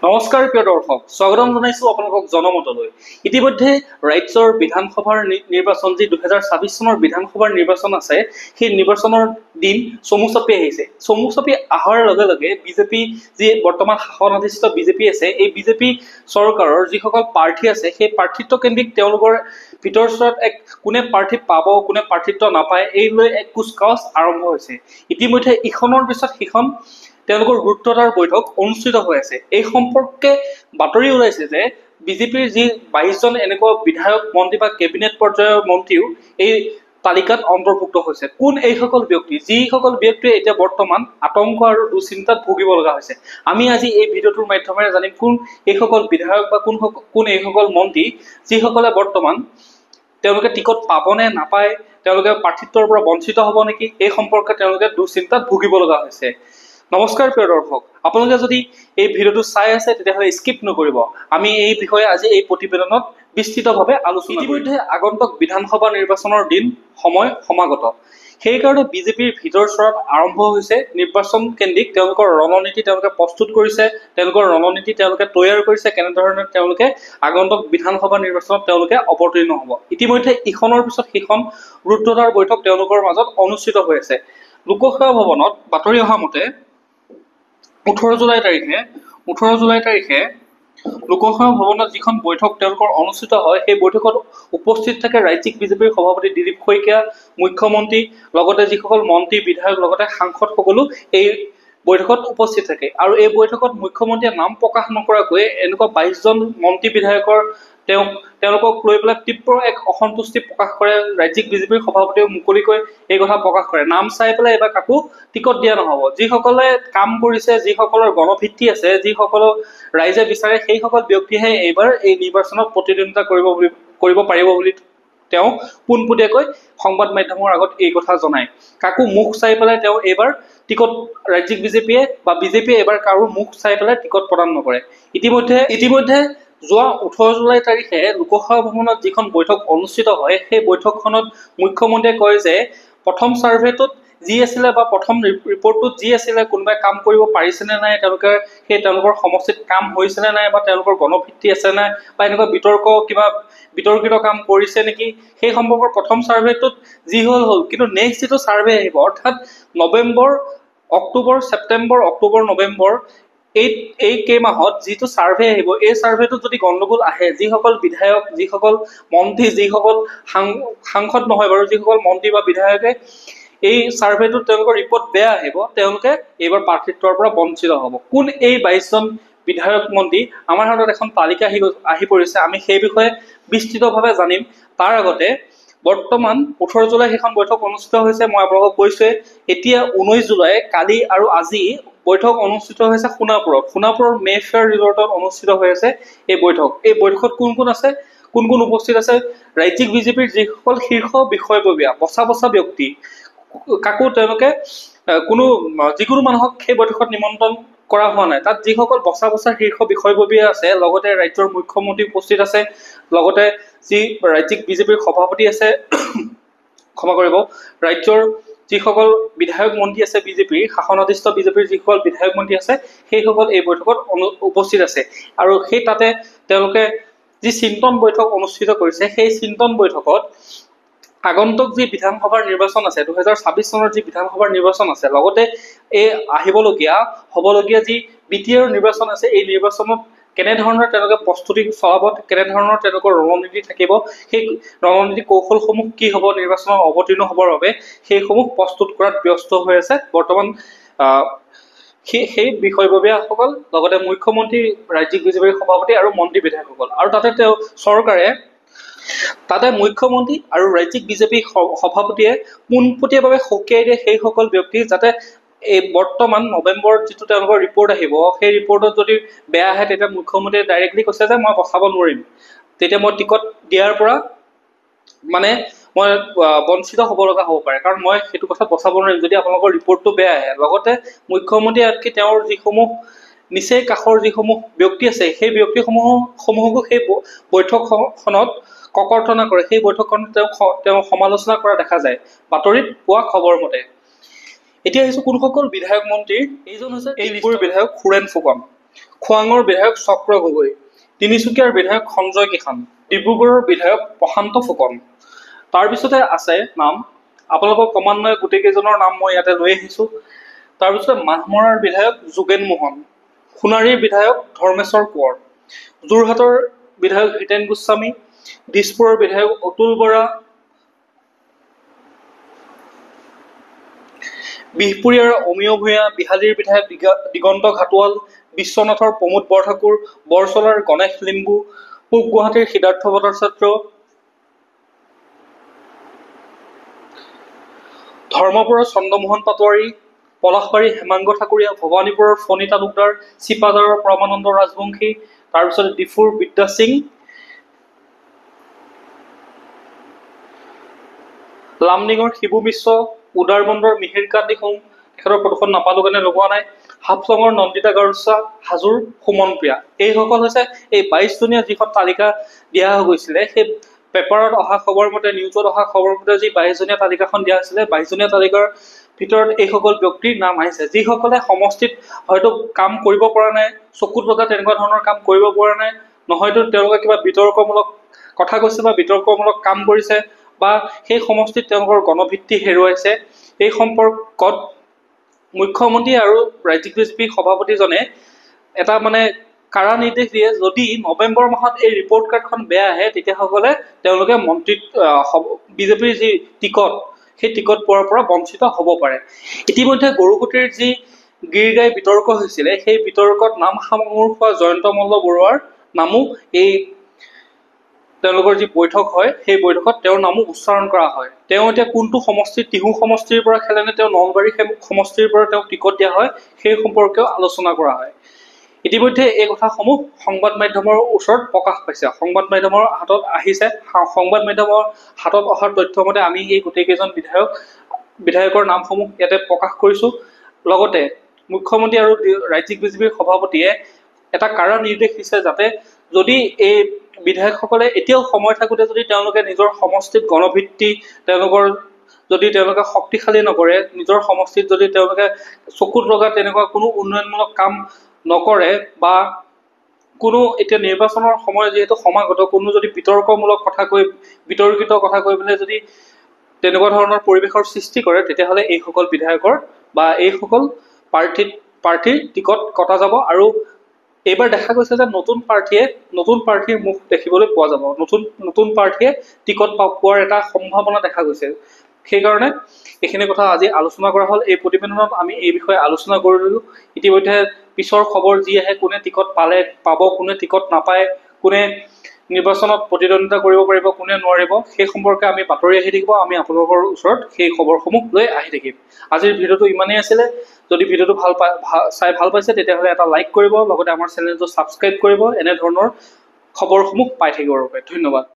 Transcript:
নমস্কাৰ প্ৰিয় দৰ্শক, স্বাগতম জনাইছো আপোনালোকক জনমতলৈ। ইতিমধ্যে ৰাজ্যৰ বিধানসভাৰ নিৰ্বাচন যি 2026 চনৰ বিধানসভাৰ নিৰ্বাচন আছে, সেই নিৰ্বাচনৰ দিন চমু চাপি আহিছে। চমু চাপি অহাৰ লগে লগে বিজেপি যি বৰ্তমান শাসনাধিষ্ঠ বিজেপি আছে, এই বিজেপি চৰকাৰৰ যিসকল প্ৰাৰ্থী আছে, সেই প্ৰাৰ্থিত্ব কেন্দ্ৰিক তেওঁলোকৰ ভিতৰত এক কোনে প্ৰাৰ্থী পাব, কোনে প্ৰাৰ্থিত্ব নাপায়, এই লৈ এক কুচকাৱাজ আৰম্ভ হৈছে। ইতিমধ্যে ইখনৰ পিছত সিখন তেওঁলোকৰ গুৰুত্বতাৰ বৈঠক অনুষ্ঠিত হৈ আছে। এই সম্পৰ্কে বাতৰি ওলাইছে যে বিজেপিৰ যি 22জন এনেকুৱা বিধায়ক মন্ত্ৰী বা কেবিনেট পৰ্যায়ৰ মন্ত্ৰীও এই তালিকাত অন্তৰ্ভুক্ত হৈছে। কোন এইসকল ব্যক্তি, যিসকল ব্যক্তিয়ে এতিয়া বৰ্তমান আতংক আৰু দুশ্চিন্তাত ভুগিব লগা হৈছে। আমি আজি এই ভিডিঅ'টোৰ মাধ্যমেৰে জানিম কোন এইসকল বিধায়ক বা কোন এইসকল মন্ত্ৰী যিসকলে বৰ্তমান তেওঁলোকে টিকট পাবনে নাপায়, তেওঁলোকে প্ৰাৰ্থিত্বৰ পৰা বঞ্চিত হ'ব নেকি, এই সম্পৰ্কে তেওঁলোকে দুশ্চিন্তাত ভুগিব লগা হৈছে। নমস্কাৰ প্ৰিয় দৰ্শক, আপোনালোকে যদি এই ভিডিঅ'টো চাই আছে তেতিয়াহ'লে স্কিপ নকৰিব। আমি এই বিষয়ে আজি এই প্ৰতিবেদনত বিস্তৃতভাৱে আলোচনা কৰিম। ইতিমধ্যে আগন্তুক বিধানসভা নিৰ্বাচনৰ দিন সময় সমাগত। সেইকাৰণে বিজেপিৰ ভিতৰ চৰত আৰম্ভ হৈছে নিৰ্বাচন কেন্দ্ৰিক তেওঁলোকৰ ৰণনীতি তেওঁলোকে প্ৰস্তুত কৰিছে, তেওঁলোকৰ ৰণনীতি তেওঁলোকে তৈয়াৰ কৰিছে, কেনেধৰণে তেওঁলোকে আগন্তুক বিধানসভা নিৰ্বাচনত তেওঁলোকে অৱতীৰ্ণ হ'ব। ইতিমধ্যে ইখনৰ পিছত সিখন গুৰুত্বতাৰ বৈঠক তেওঁলোকৰ মাজত অনুষ্ঠিত হৈ আছে। লোকসেৱা ভৱনত বাতৰি অহা মতে 18 জুলাই তাৰিখে লোকসেৱা ভৱনত যিখন বৈঠক তেওঁলোকৰ অনুষ্ঠিত হয়, সেই বৈঠকত উপস্থিত থাকে ৰাজ্যিক বিজেপিৰ সভাপতি দিলীপ শইকীয়া, মুখ্যমন্ত্ৰী, লগতে যিসকল মন্ত্ৰী বিধায়ক লগতে সাংসদ সকলো এই বৈঠকত উপস্থিত থাকে। আৰু এই বৈঠকত মুখ্যমন্ত্ৰীয়ে নাম প্ৰকাশ নকৰাকৈ এনেকুৱা 22জন মন্ত্ৰী বিধায়কৰ তেওঁলোকক লৈ পেলাই তীব্ৰ এক অসন্তুষ্টি প্ৰকাশ কৰে। ৰাজ্যিক বিজেপিৰ সভাপতিয়ে মুকলিকৈ এই কথা প্ৰকাশ কৰে, নাম চাই পেলাই এইবাৰ কাকো টিকট দিয়া নহ'ব। যিসকলে কাম কৰিছে, যিসকলৰ গণভিত্তি আছে, যিসকলক ৰাইজে বিচাৰে, সেইসকল ব্যক্তিহে এইবাৰ এই নিৰ্বাচনত প্ৰতিদ্বন্দ্বিতা কৰিব পাৰিব বুলি তেওঁ পোনপটীয়াকৈ সংবাদ মাধ্যমৰ আগত এই কথা জনায়। কাকো মুখ চাই পেলাই তেওঁ এইবাৰ টিকট ৰাজ্যিক বিজেপিয়ে বা বিজেপিয়ে এইবাৰ কাৰো মুখ চাই পেলাই টিকট প্ৰদান নকৰে। ইতিমধ্যে যোৱা 18 জুলাই তাৰিখে লোকসেৱা ভৱনত যিখন বৈঠক অনুষ্ঠিত হয়, সেই বৈঠকখনত মুখ্যমন্ত্ৰীয়ে কয় যে প্ৰথম ছাৰ্ভেটোত যি আছিলে বা প্ৰথম ৰিপৰ্টটোত যি আছিলে, কোনোবাই কাম কৰিব পাৰিছেনে নাই, তেওঁলোকৰ সমষ্টিত কাম হৈছেনে নাই, বা তেওঁলোকৰ গণভিত্তি আছে নাই, বা এনেকুৱা বিতৰ্কিত কাম কৰিছে নেকি, সেই সম্পৰ্কৰ প্ৰথম ছাৰ্ভেটোত যি হ'ল, কিন্তু নেক্সট যিটো ছাৰ্ভে আহিব, অৰ্থাৎ অক্টোবৰ নৱেম্বৰ এই কেইমাহত যিটো ছাৰ্ভে আহিব, এই ছাৰ্ভেটোত যদি গণ্ডগোল আহে, যিসকল বিধায়ক, যিসকল মন্ত্ৰী, যিসকল সাংসদ নহয় বাৰু, যিসকল মন্ত্ৰী বা বিধায়কে এই ছাৰ্ভেটোত তেওঁলোকৰ ৰিপৰ্ট বেয়া আহিব, তেওঁলোকে এইবাৰ প্ৰাৰ্থিত্বৰ পৰা বঞ্চিত হ'ব। কোন এই 22জন বিধায়ক মন্ত্ৰী, আমাৰ হাতত এখন তালিকা আহি পৰিছে, আমি সেই বিষয়ে বিস্তৃতভাৱে জানিম। তাৰ আগতে বৰ্তমান 18 জুলাই সেইখন বৈঠক অনুষ্ঠিত হৈছে, মই আপোনালোকক কৈছোৱে। এতিয়া 19 জুলাই কালি আৰু আজি বৈঠক অনুষ্ঠিত হৈছে সোণাপুৰৰ মেফেয়াৰ ৰিজৰ্টত অনুষ্ঠিত হৈ আছে এই বৈঠক। এই বৈঠকত কোন আছে, কোন উপস্থিত আছে, ৰাজ্যিক বিজেপিৰ যিসকল শীৰ্ষ বিষয়ববীয়া, বচা ব্যক্তি, কাকো তেওঁলোকে যিকোনো মানুহক সেই বৈঠকত নিমন্ত্ৰণ কৰা হোৱা নাই। তাত যিসকল বচা শীৰ্ষ বিষয়ববীয়া আছে, লগতে ৰাজ্যৰ মুখ্যমন্ত্ৰী উপস্থিত আছে, লগতে যি ৰাজ্যিক বিজেপিৰ সভাপতি আছে, ৰাজ্যৰ যিসকল বিধায়ক মন্ত্ৰী আছে, বিজেপিৰ শাসনাধিষ্ঠ বিজেপিৰ যিসকল বিধায়ক মন্ত্ৰী আছে, সেইসকল এই বৈঠকত উপস্থিত আছে। আৰু সেই তাতে তেওঁলোকে যি চিন্তন বৈঠক অনুষ্ঠিত কৰিছে, সেই চিন্তন বৈঠকত আগন্তুক যি বিধানসভাৰ নিৰ্বাচন আছে, 2026 চনৰ যি বিধানসভাৰ নিৰ্বাচন আছে, লগতে এই হ'বলগীয়া যি BTR নিৰ্বাচন আছে, এই নিৰ্বাচনত কেনেধৰণৰ তেওঁলোকে প্ৰস্তুতি চলাব, কেনেধৰণৰ তেওঁলোকৰ ৰণনীতি থাকিব, সেই ৰণনীতি কৌশলসমূহ কি হ'ব, নিৰ্বাচনত অৱতীৰ্ণ হ'বৰ বাবে সেইসমূহ প্ৰস্তুত কৰাত ব্যস্ত হৈ আছে বৰ্তমান সেই বিষয়ববীয়াসকল, লগতে মুখ্যমন্ত্ৰী, ৰাজ্যিক বিজেপিৰ সভাপতি আৰু মন্ত্ৰী বিধায়কসকল। আৰু তাতে মুখ্যমন্ত্ৰী আৰু ৰাজ্যিক বিজেপি সভাপতিয়ে পোনপটীয়াভাৱে সকীয়াই দিয়ে সেইসকল ব্যক্তি, যাতে এই বৰ্তমান নৱেম্বৰত যিটো তেওঁলোকৰ ৰিপৰ্ট আহিব, সেই ৰিপৰ্টত যদি বেয়া আহে, তেতিয়া মুখ্যমন্ত্ৰীয়ে ডাইৰেক্টলি কৈছে যে মই বচাব নোৱাৰিম, তেতিয়া মই টিকট দিয়াৰ পৰা মই বঞ্চিত হ'ব লগা হ'ব পাৰে, কাৰণ মই সেইটো কথা বচাব নোৱাৰিম যদি আপোনালোকৰ ৰিপৰ্টটো বেয়া আহে। লগতে মুখ্যমন্ত্ৰীয়ে আনকি তেওঁৰ যিসমূহ নিচেই কাষৰ যিসমূহ ব্যক্তি আছে, সেই ব্যক্তিসমূহকো সেই বৈঠকখনত ককৰ্থনা কৰে, সেই বৈঠকখনত তেওঁ সমালোচনা কৰা দেখা যায় বাতৰিত পোৱা খবৰ মতে। এতিয়া আহিছো কোনসকল বিধায়ক মন্ত্ৰী। এইজন হৈছে এই লিষ্টৰ বিধায়ক সুৰেন ফুকন। খোৱাঙৰ বিধায়ক চক্ৰ গগৈ, তিনিচুকীয়াৰ বিধায়ক সঞ্জয় কিষাণ, ডিব্ৰুগড়ৰ বিধায়ক প্ৰশান্ত ফুকন। তাৰপিছতে আছে নাম, আপোনালোকৰ ক্ৰমান্বয়ে গোটেইকেইজনৰ নাম মই ইয়াতে লৈ আহিছোঁ। তাৰপিছতে মাহমৰাৰ বিধায়ক যোগেন মোহন, সোণাৰীৰ বিধায়ক ধৰ্মেশ্বৰ কোঁৱৰ, যোৰহাটৰ বিধায়ক হিতেন গোস্বামী, দিছপুৰৰ বিধায়ক অতুল বৰা, বিহপুৰীয়াৰ অমিয় ভূঞা, বিহালীৰ বিধায়ক দিগন্ত ঘাটোৱাল, বিশ্বনাথৰ প্ৰমোদ বৰঠাকুৰ, বৰচলাৰ গণেশ লিম্বু, পূব গুৱাহাটীৰ সিদ্ধাৰ্থ ভট্টাচাৰ্য, ধৰ্মপুৰৰ চন্দ্ৰমোহন পাটোৱাৰী, পলাশবাৰীৰ হেমাংগ ঠাকুৰীয়া, ভৱানীপুৰৰ ফণী তালুকদাৰ, চিপাঝাৰৰ পৰমানন্দ ৰাজবংশী, তাৰপিছত ডিফুৰ বিদ্যা সিং, লামডিঙৰ শিবু মিশ্ৰ, উদাৰবন্দৰ মিহিৰ কান্তি সোম, তেখেতৰ প্ৰদূষণ নাপালোঁ কাৰণে লগোৱা নাই, হাফলঙৰ নন্দিতা গাৰুচা, হাজোৰ সুমন প্ৰিয়া। এইসকল হৈছে এই 22জনীয়া যিখন তালিকা দিয়া হৈ গৈছিলে, সেই পেপাৰত অহা খবৰ মতে, নিউজত অহা খবৰ মতে যি 22জনীয়া তালিকাখন দিয়া হৈছিলে, 22জনীয়া তালিকাৰ ভিতৰত এইসকল ব্যক্তিৰ নাম আহিছে, যিসকলে সমষ্টিত হয়তো কাম কৰিব পৰা নাই, চকুত লগা তেনেকুৱা ধৰণৰ কাম কৰিব পৰা নাই, নহয়তো তেওঁলোকে কিবা বিতৰ্কমূলক কথা কৈছে বা বিতৰ্কমূলক কাম কৰিছে, বা সেই সমষ্টিত তেওঁলোকৰ গণভিত্তি হেৰুৱাইছে। এই সম্পৰ্কত মুখ্যমন্ত্ৰী আৰু ৰাজ্যিক বিজেপি সভাপতিজনে এটা কাৰা নিৰ্দেশ দিয়ে, যদি নৱেম্বৰ মাহত এই ৰিপৰ্ট কাৰ্ডখন বেয়া আহে, তেতিয়াহ'লে তেওঁলোকে বিজেপিৰ যি টিকট, সেই টিকট পোৱাৰ পৰা বঞ্চিত হ'ব পাৰে। ইতিমধ্যে গৰুকুটিৰ যি গীৰ্গাই বিতৰ্ক হৈছিলে, সেই বিতৰ্কত নাম সামৰি হোৱা জয়ন্ত মল্ল বৰুৱাৰ নামো এই তেওঁলোকৰ যি বৈঠক হয়, সেই বৈঠকত তেওঁৰ নামো উচ্চাৰণ কৰা হয়। তেওঁ এতিয়া কোনটো সমষ্টিত, টিহু সমষ্টিৰ পৰা খেলেনে তেওঁ নলবাৰী সমষ্টিৰ পৰা তেওঁক টিকট দিয়া হয়, সেই সম্পৰ্কেও আলোচনা কৰা হয়। ইতিমধ্যে এই কথাসমূহ সংবাদ মাধ্যমৰ ওচৰত প্ৰকাশ পাইছে, সংবাদ মাধ্যমৰ হাতত আহিছে। সংবাদ মাধ্যমৰ হাতত অহা তথ্য মতে আমি এই গোটেইকেইজন বিধায়কৰ নামসমূহ ইয়াতে প্ৰকাশ কৰিছোঁ। লগতে মুখ্যমন্ত্ৰী আৰু ৰাজ্যিক বিজেপিৰ সভাপতিয়ে এটা কাৰা নিৰ্দেশ দিছে, যাতে যদি এই বিধায়কসকলে এতিয়াও সময় থাকোঁতে যদি তেওঁলোকে নিজৰ সমষ্টিত গণভিত্তি তেওঁলোকে শক্তিশালী নকৰে, নিজৰ সমষ্টিত যদি তেওঁলোকে চকুত লগা তেনেকুৱা কোনো উন্নয়নমূলক কাম নকৰে, বা কোনো এতিয়া নিৰ্বাচনৰ সময় যিহেতু সমাগত, কোনো যদি বিতৰ্কমূলক কথা কৈ, বিতৰ্কিত কথা কৈ পেলাই যদি তেনেকুৱা ধৰণৰ পৰিৱেশৰ সৃষ্টি কৰে, তেতিয়াহ'লে এইসকল বিধায়কৰ বা এইসকল প্ৰাৰ্থীৰ টিকট কটা যাব। আৰু এইবাৰ দেখা গৈছে যে নতুন প্ৰাৰ্থীৰ মুখ দেখিবলৈ পোৱা যাব, নতুন প্ৰাৰ্থীয়ে টিকট পোৱাৰ এটা সম্ভাৱনা দেখা গৈছে। সেইকাৰণে এইখিনি কথা আজি আলোচনা কৰা হ'ল। এই প্ৰতিবেদনত আমি এই বিষয়ে আলোচনা কৰিলোঁ। ইতিমধ্যে পিছৰ খবৰ যি আহে, কোনে টিকট পাব, কোনে টিকট নাপায়, কোনে নিৰ্বাচনত প্ৰতিদ্বন্দ্বিতা কৰিব পাৰিব, কোনে নোৱাৰিব, সেই সম্পৰ্কে আমি বাতৰি আহি থাকিব। আমি আপোনালোকৰ ওচৰত সেই খবৰসমূহ লৈ আহি থাকিম। আজিৰ ভিডিঅ'টো ইমানেই আছিলে। যদি ভিডিঅ'টো চাই ভাল পাইছে, তেতিয়াহ'লে এটা লাইক কৰিব, লগতে আমাৰ চেনেলটো ছাবস্ক্ৰাইব কৰিব, এনেধৰণৰ খবৰসমূহ পাই থাকিবৰ বাবে। ধন্যবাদ।